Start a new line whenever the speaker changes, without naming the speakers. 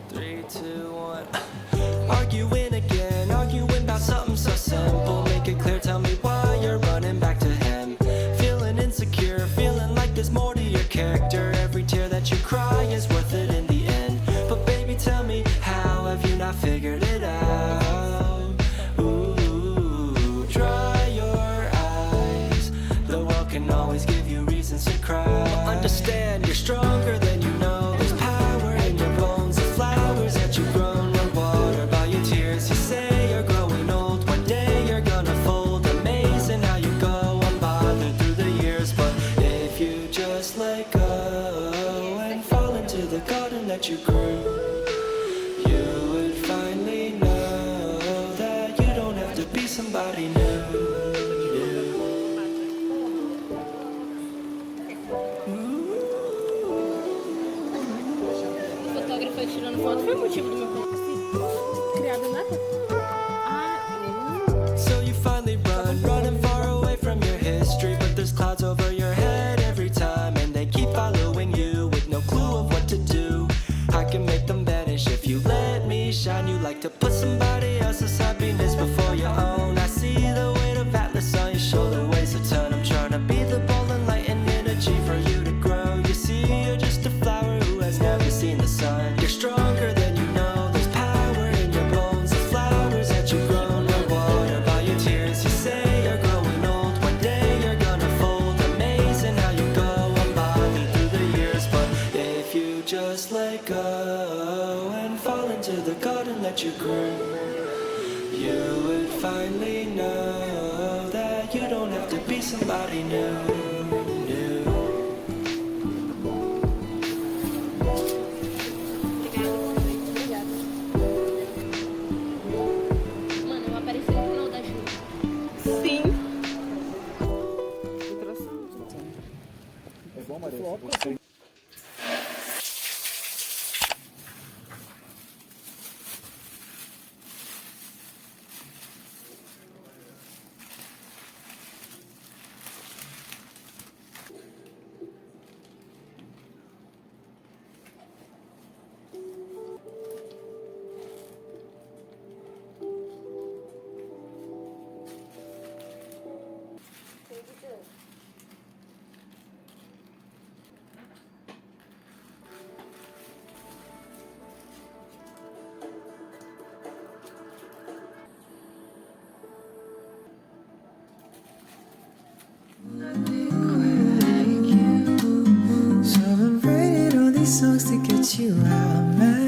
3, 2, 1. Arguing again, arguing about something so simple. Make it clear, tell me why you're running back to him. Feeling insecure, feeling like there's more to your character. Every tear that you cry is worth it in the end. But baby, tell me, how have you not figured it out? Ooh, dry your eyes. The world can always give you reasons to cry. But understand, you're stronger than you know. There's power in your bones, the flowers that you've grown. Run water by your tears. You say you're growing old, one day you're gonna fold. The you grew, you would finally know that you don't have to be somebody new.
Mano, eu apareci no final da chuva.
Sim.
É bom, Maria, você...
So I've been writing all these songs to get you out of my